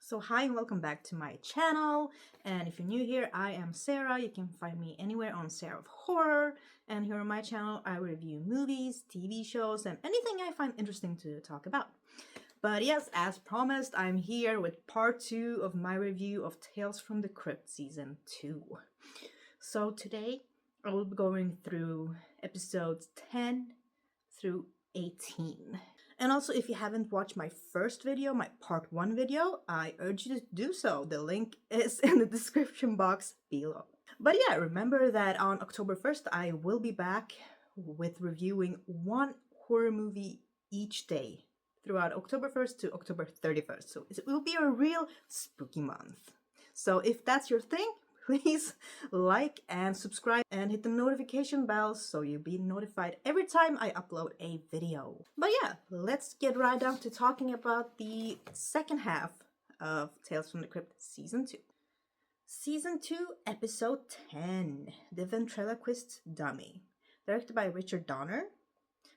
So hi and welcome back to my channel, and if you're new here, I am Sarah. You can find me anywhere on Sarah of Horror, and here on my channel I review movies, TV shows, and anything I find interesting to talk about. But yes, as promised, I'm here with part 2 of my review of Tales from the Crypt Season 2. So today I will be going through episodes 10 through 18. And also, if you haven't watched my first video, my part 1 video, I urge you to do so. The link is in the description box below. But yeah, remember that on October 1st, I will be back with reviewing one horror movie each day throughout October 1st to October 31st. So it will be a real spooky month. So if that's your thing, please like and subscribe and hit the notification bell so you'll be notified every time I upload a video. But yeah, let's get right down to talking about the second half of Tales from the Crypt Season 2. Season 2, Episode 10, The Ventriloquist Dummy, directed by Richard Donner,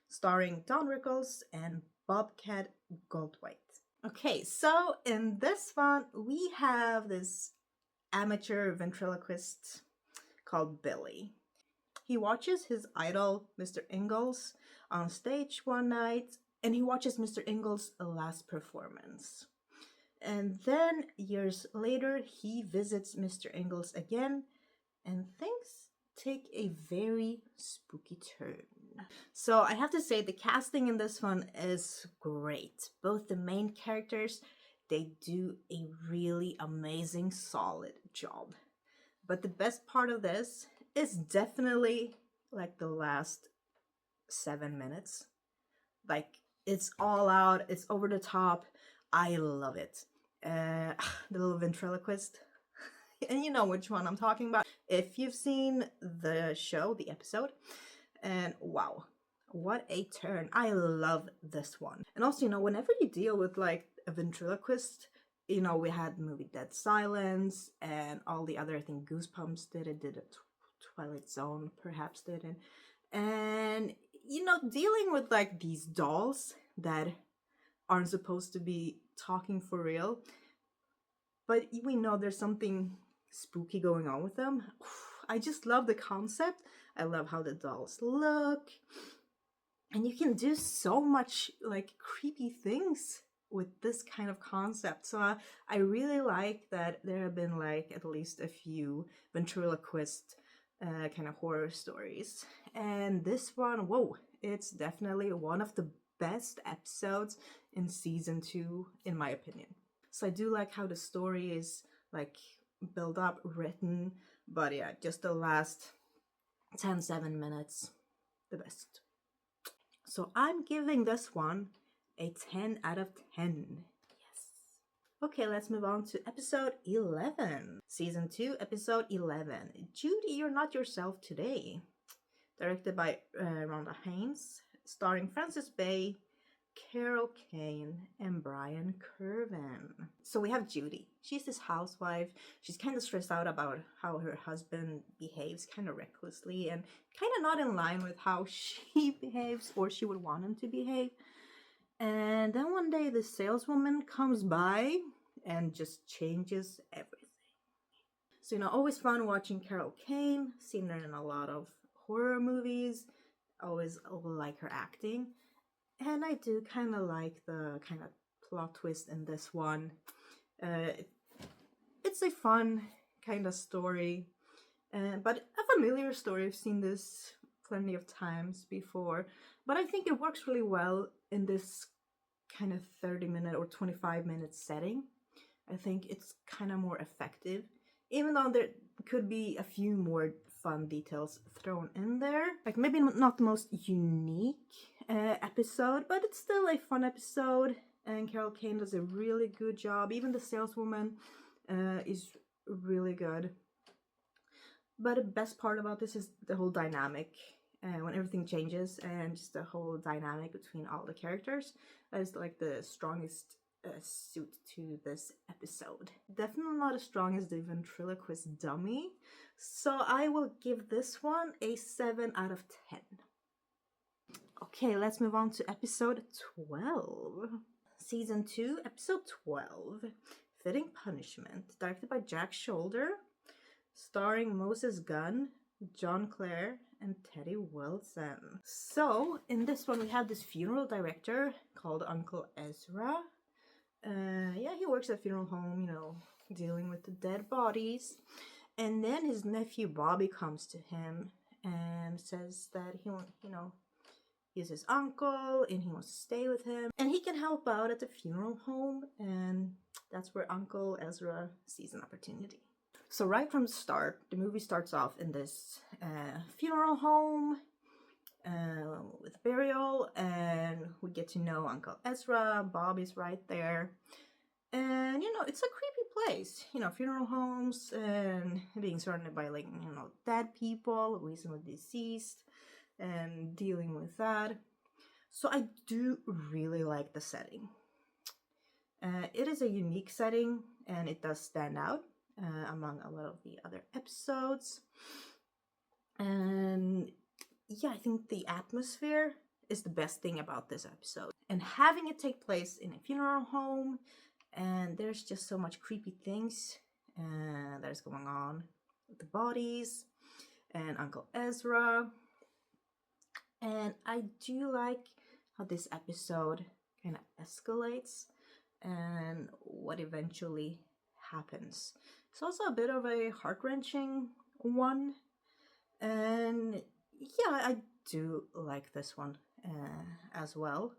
starring Don Rickles and Bobcat Goldthwait. Okay, so in this one, we have this amateur ventriloquist called Billy. He watches his idol, Mr. Ingalls, on stage one night, and he watches Mr. Ingalls' last performance. And then, years later, he visits Mr. Ingalls again, and things take a very spooky turn. So I have to say, the casting in this one is great. Both the main characters, they do a really amazing, solid job. But the best part of this is definitely like the last 7 minutes. Like, it's all out, it's over the top. I love it. The little ventriloquist. And you know which one I'm talking about if you've seen the show, the episode. And wow, what a turn. I love this one. And also, whenever you deal with like a ventriloquist, we had the movie Dead Silence and all the other, I think Goosebumps did it, Twilight Zone perhaps did it. And, dealing with like these dolls that aren't supposed to be talking for real, but we know there's something spooky going on with them. I just love the concept. I love how the dolls look. And you can do so much like creepy things with this kind of concept. So I really like that there have been like at least a few ventriloquist kind of horror stories. And this one, whoa, it's definitely one of the best episodes in season 2, in my opinion. So I do like how the story is like built up, written, but yeah, just the last 7 minutes, the best. So I'm giving this one a 10 out of 10. Yes. Okay, let's move on to episode 11. Season 2, episode 11. Judy, You're Not Yourself Today. Directed by Rhonda Haines. Starring Frances Bay, Carol Kane, and Brian Kervin. So we have Judy. She's this housewife. She's kind of stressed out about how her husband behaves kind of recklessly and kind of not in line with how she behaves or she would want him to behave. And then one day the saleswoman comes by and just changes everything. So, always fun watching Carol Kane. Seen her in a lot of horror movies. Always like her acting. And I do kind of like the kind of plot twist in this one. It's a fun kind of story, but a familiar story. I've seen this plenty of times before, but I think it works really well in this kind of 30-minute or 25-minute setting. I think it's kind of more effective, even though there could be a few more fun details thrown in there. Like maybe not the most unique episode, but it's still a fun episode, and Carol Kane does a really good job. Even the saleswoman is really good. But the best part about this is the whole dynamic, when everything changes, and just the whole dynamic between all the characters. That is like the strongest suit to this episode. Definitely not as strong as the ventriloquist dummy, so I will give this one a 7 out of 10. Okay, let's move on to episode 12. Season 2, episode 12. Fitting Punishment, directed by Jack Shoulder, starring Moses Gunn, John Clare, and Teddy Wilson. So, in this one, we have this funeral director called Uncle Ezra. Yeah, he works at a funeral home, dealing with the dead bodies. And then his nephew Bobby comes to him and says that he's his uncle and he wants to stay with him. And he can help out at the funeral home. And that's where Uncle Ezra sees an opportunity. So right from the start, the movie starts off in this funeral home with burial, and we get to know Uncle Ezra. Bobby's right there. And, it's a creepy place. Funeral homes and being surrounded by, dead people, recently deceased, and dealing with that. So I do really like the setting. It is a unique setting, and it does stand out among a lot of the other episodes. And yeah, I think the atmosphere is the best thing about this episode. And having it take place in a funeral home, and there's just so much creepy things that is going on with the bodies and Uncle Ezra. And I do like how this episode kind of escalates and what eventually happens. It's also a bit of a heart-wrenching one. And yeah, I do like this one as well.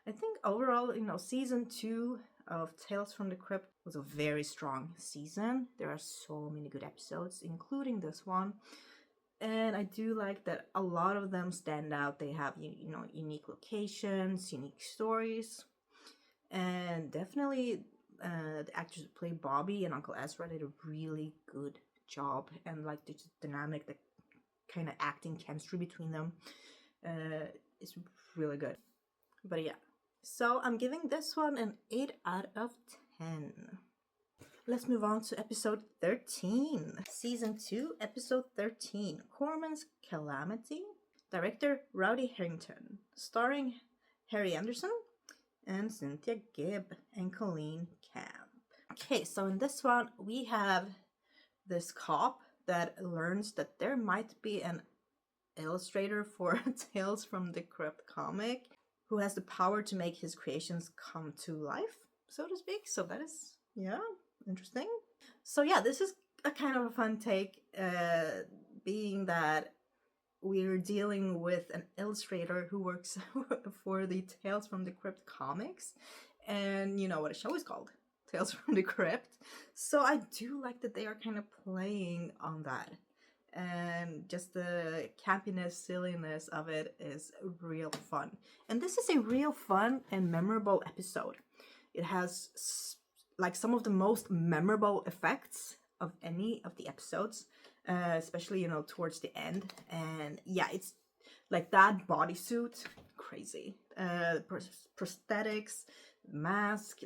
I think overall, season 2 of Tales from the Crypt was a very strong season. There are so many good episodes, including this one. And I do like that a lot of them stand out. They have, unique locations, unique stories. And definitely the actors who play Bobby and Uncle Ezra did a really good job. And like the dynamic, the kind of acting chemistry between them is really good. But yeah. So I'm giving this one an 8 out of 10. Let's move on to episode 13. Season 2, episode 13. Corman's Calamity. Director Rowdy Harrington. Starring Harry Anderson and Cynthia Gibb and Colleen Camp. Okay, so in this one, we have this cop that learns that there might be an illustrator for Tales from the Crypt comic who has the power to make his creations come to life, so to speak. So that is, interesting. So yeah, this is a kind of a fun take, being that we're dealing with an illustrator who works for the Tales from the Crypt comics. And you know what a show is called, Tales from the Crypt. So I do like that they are kind of playing on that. And just the campiness, silliness of it is real fun. And this is a real fun and memorable episode. It has some of the most memorable effects of any of the episodes, especially, towards the end. And yeah, it's like that bodysuit, crazy. Prosthetics, mask,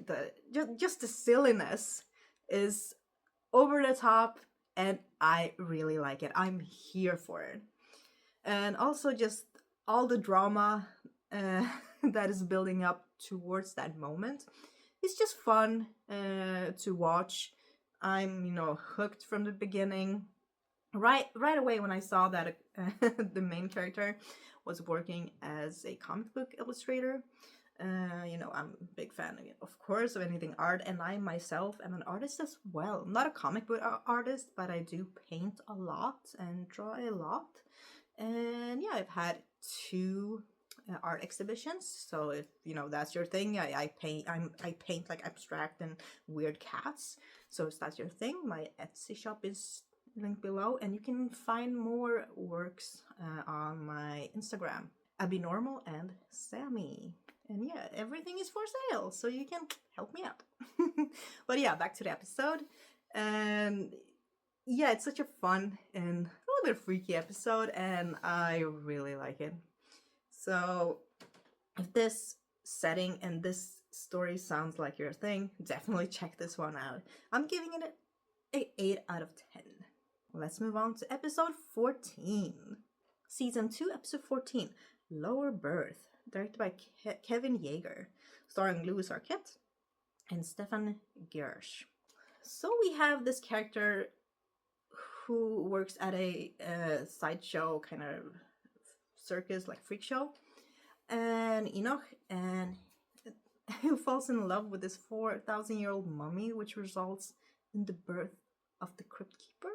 just the silliness is over the top. And I really like it. I'm here for it. And also just all the drama that is building up towards that moment. It's just fun to watch. I'm, hooked from the beginning. Right away when I saw that the main character was working as a comic book illustrator. I'm a big fan, of course, of anything art, and I myself am an artist as well. I'm not a comic book artist, but I do paint a lot and draw a lot. And yeah, I've had 2 art exhibitions. So if that's your thing, I paint like abstract and weird cats. So if that's your thing, my Etsy shop is linked below, and you can find more works on my Instagram, Abinormal and Sammy. And yeah, everything is for sale, so you can help me out. But yeah, back to the episode. And yeah, it's such a fun and a little bit freaky episode, and I really like it. So if this setting and this story sounds like your thing, definitely check this one out. I'm giving it an 8 out of 10. Let's move on to episode 14. Season 2, episode 14, Lower Birth. Directed by Kevin Yeager, starring Louis Arquette, and Stefan Gersh. So we have this character who works at a sideshow kind of circus, like freak show, and Enoch, and who falls in love with this 4,000-year-old mummy, which results in the birth of the Crypt Keeper.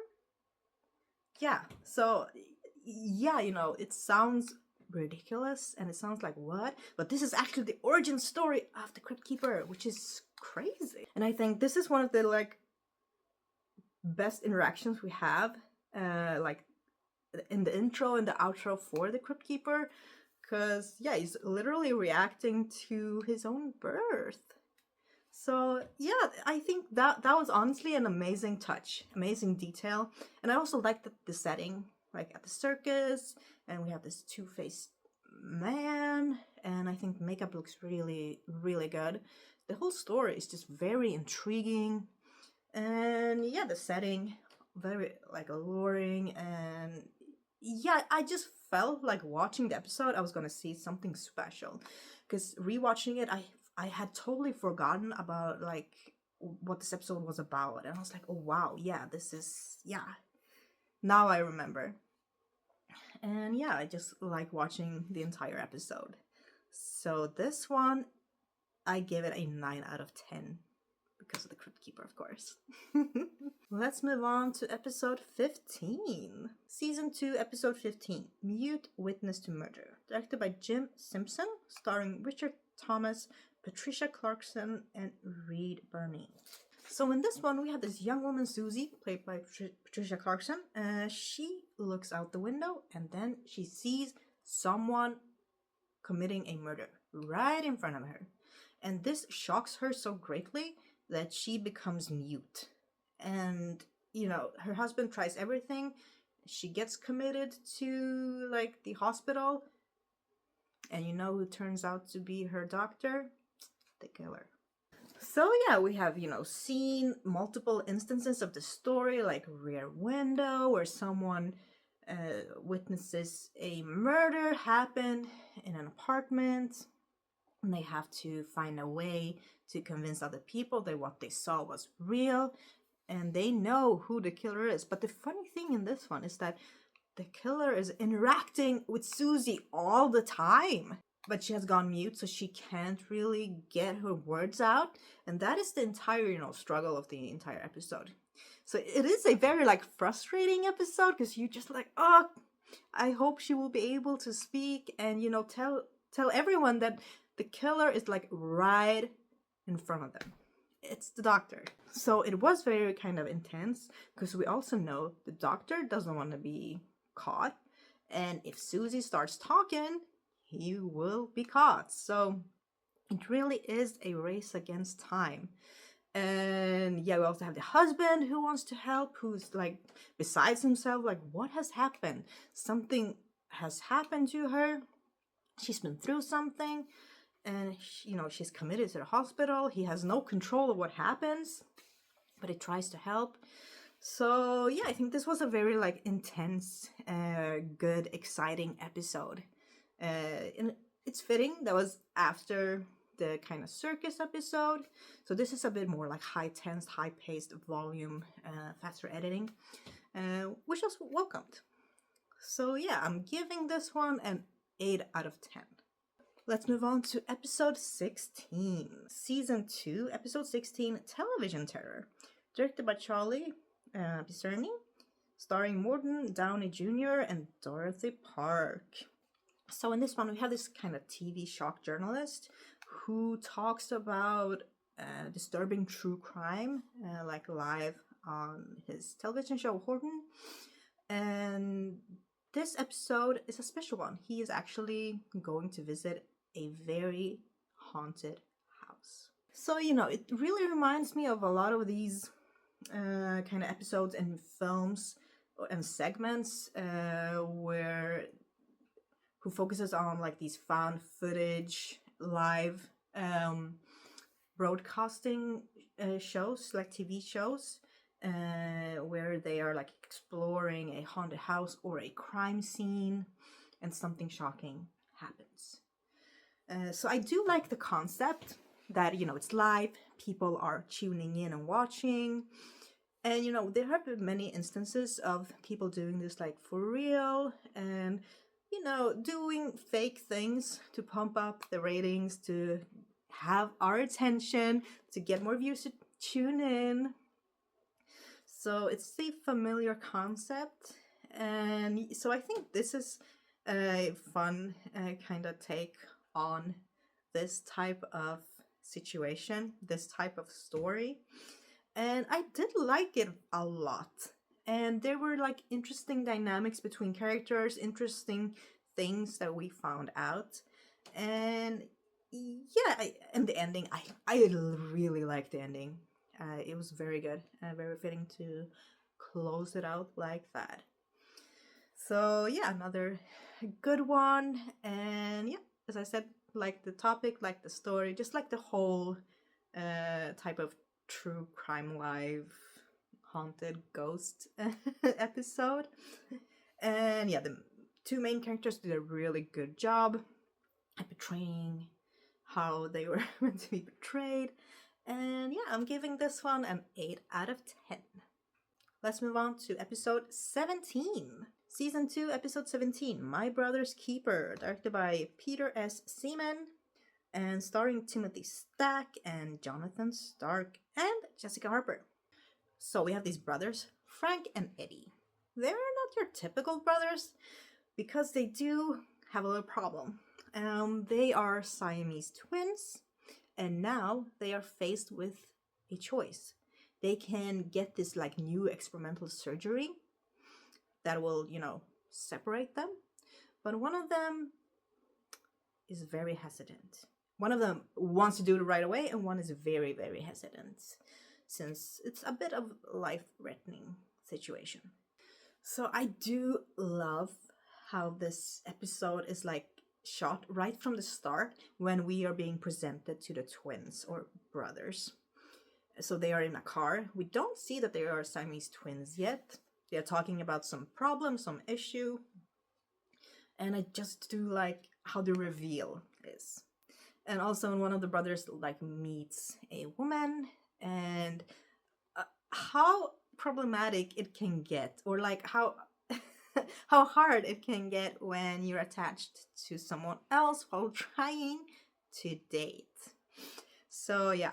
Yeah, so yeah, it sounds ridiculous and it sounds like what, but this is actually the origin story of the Crypt Keeper, which is crazy. And I think this is one of the like best interactions we have, like in the intro and the outro for the Crypt Keeper, because yeah, he's literally reacting to his own birth. So yeah, I think that was honestly an amazing touch, amazing detail. And I also like the setting, like at the circus, and we have this two-faced man, and I think the makeup looks really, really good. The whole story is just very intriguing, and yeah, the setting, very like alluring, and yeah, I just felt like watching the episode I was gonna see something special, because rewatching it, I had totally forgotten about like what this episode was about, and I was like, oh wow, yeah, this is, yeah, now I remember. And yeah, I just like watching the entire episode. So this one, I give it a 9 out of 10 because of the Crypt Keeper, of course. Let's move on to episode 15. Season 2, episode 15, Mute Witness to Murder. Directed by Jim Simpson, starring Richard Thomas, Patricia Clarkson, and Reed Birney. So in this one, we have this young woman, Susie, played by Patricia Clarkson. She looks out the window and then she sees someone committing a murder right in front of her. And this shocks her so greatly that she becomes mute. And, her husband tries everything. She gets committed to, like, the hospital. And who turns out to be her doctor? The killer. So yeah, we have, seen multiple instances of the story, like Rear Window, where someone witnesses a murder happen in an apartment, and they have to find a way to convince other people that what they saw was real, and they know who the killer is. But the funny thing in this one is that the killer is interacting with Susie all the time, but she has gone mute, so she can't really get her words out, and that is the entire, struggle of the entire episode. So it is a very, like, frustrating episode, because you just like, oh, I hope she will be able to speak and, tell everyone that the killer is, like, right in front of them. It's the doctor. So it was very kind of intense, because we also know the doctor doesn't want to be caught, and if Susie starts talking, he will be caught. So it really is a race against time. And yeah, we also have the husband who wants to help, who's like besides himself, like, what has happened? Something has happened to her. She's been through something, and she's committed to the hospital. He has no control of what happens, but he tries to help. So yeah, I think this was a very like intense, good, exciting episode. And it's fitting that was after the kind of circus episode, so this is a bit more like high tense, high paced volume, faster editing, which was welcomed. So yeah, I'm giving this one an 8 out of 10. Let's move on to episode 16, season 2, episode 16, Television Terror, directed by Charlie Picerni, starring Morton Downey Jr. and Dorothy Park. So in this one, we have this kind of TV shock journalist who talks about disturbing true crime, like live on his television show Horton. And this episode is a special one. He is actually going to visit a very haunted house. So, it really reminds me of a lot of these kind of episodes and films and segments who focuses on like these found footage, live broadcasting shows, like TV shows, where they are like exploring a haunted house or a crime scene and something shocking happens. So I do like the concept, that, it's live, people are tuning in and watching. And, there have been many instances of people doing this like for real and, doing fake things to pump up the ratings, to have our attention, to get more viewers to tune in. So it's a familiar concept. And so I think this is a fun kind of take on this type of situation, this type of story. And I did like it a lot. And there were like interesting dynamics between characters, interesting things that we found out. And yeah, and the ending, I really liked the ending. It was very good, very fitting to close it out like that. So yeah, another good one. And yeah, as I said, like the topic, like the story, just like the whole type of true crime live haunted ghost episode. And yeah, the two main characters did a really good job at portraying how they were meant to be portrayed. And yeah, I'm giving this one an 8 out of 10. Let's move on to episode 17. Season 2, episode 17, My Brother's Keeper, directed by Peter S. Seaman, and starring Timothy Stack and Jonathan Stark and Jessica Harper. So we have these brothers, Frank and Eddie. They're not your typical brothers because they do have a little problem. They are Siamese twins, and now they are faced with a choice. They can get this like new experimental surgery that will, separate them, but one of them is very hesitant. One of them wants to do it right away, and one is very, very hesitant, since it's a bit of life-threatening situation. So I do love how this episode is like shot right from the start when we are being presented to the twins or brothers. So they are in a car. We don't see that they are Siamese twins yet. They're talking about some problem, some issue. And I just do like how the reveal is. And also when one of the brothers like meets a woman, and how problematic it can get, or like how how hard it can get when you're attached to someone else while trying to date. So yeah,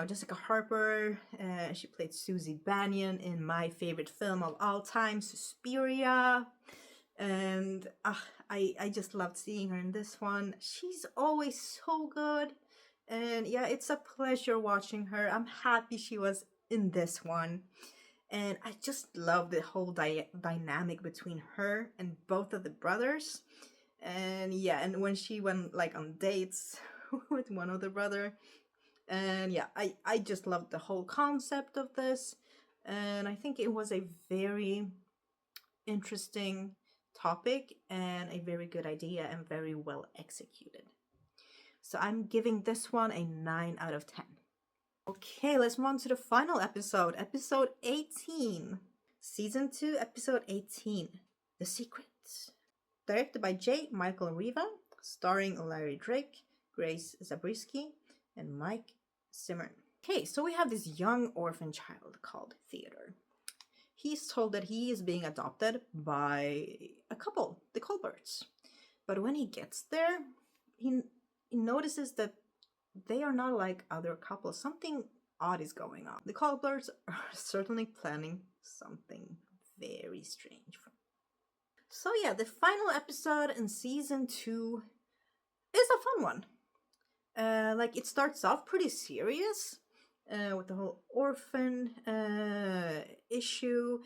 Jessica Harper, she played Susie Bannion in my favorite film of all time, Suspiria. And I just loved seeing her in this one. She's always so good. And yeah, it's a pleasure watching her. I'm happy she was in this one. And I just love the whole dynamic between her and both of the brothers. And yeah, and when she went like on dates with one of the brother. And yeah, I just loved the whole concept of this. And I think it was a very interesting topic and a very good idea and very well executed. So I'm giving this one a 9 out of 10. Okay, let's move on to the final episode, episode 18. Season 2, episode 18, The Secret. Directed by J. Michael Riva, starring Larry Drake, Grace Zabriskie, and Mike Zimmern. Okay, so we have this young orphan child called Theodore. He's told that he is being adopted by a couple, the Colberts. But when he gets there, he notices that they are not like other couples. Something odd is going on. The Colberts are certainly planning something very strange. So yeah, the final episode in season 2 is a fun one. Like it starts off pretty serious with the whole orphan issue,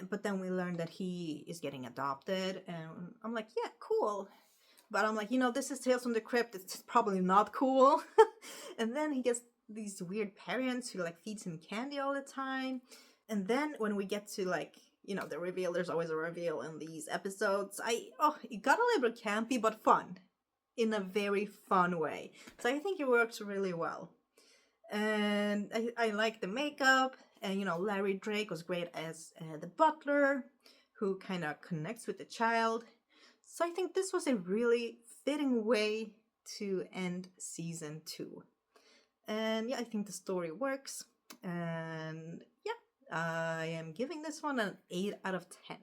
but then we learn that he is getting adopted, and I'm like, yeah, cool. But I'm like, this is Tales from the Crypt. It's probably not cool. And then he gets these weird parents who like feeds him candy all the time. And then when we get to like, the reveal, there's always a reveal in these episodes. It got a little bit campy, but fun. In a very fun way. So I think it works really well. And I like the makeup. And, Larry Drake was great as the butler, who kind of connects with the child. So I think this was a really fitting way to end season 2. And yeah, I think the story works. And yeah, I am giving this one an 8 out of 10.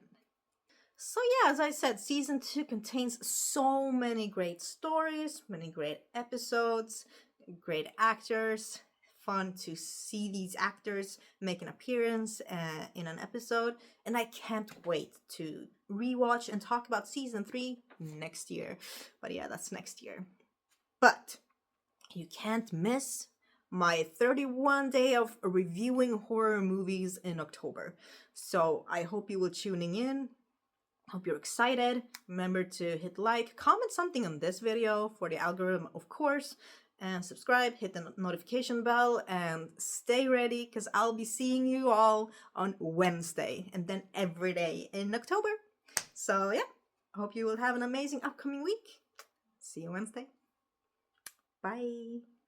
So yeah, as I said, season 2 contains so many great stories, many great episodes, great actors. Fun to see these actors make an appearance in an episode, and I can't wait to rewatch and talk about season 3 next year. But yeah, that's next year. But you can't miss my 31 day of reviewing horror movies in October. So I hope you will tuning in. Hope you're excited. Remember to hit like, comment something on this video for the algorithm, of course, and subscribe, hit the notification bell, and stay ready because I'll be seeing you all on Wednesday and then every day in October. So yeah, hope you will have an amazing upcoming week. See you Wednesday. Bye.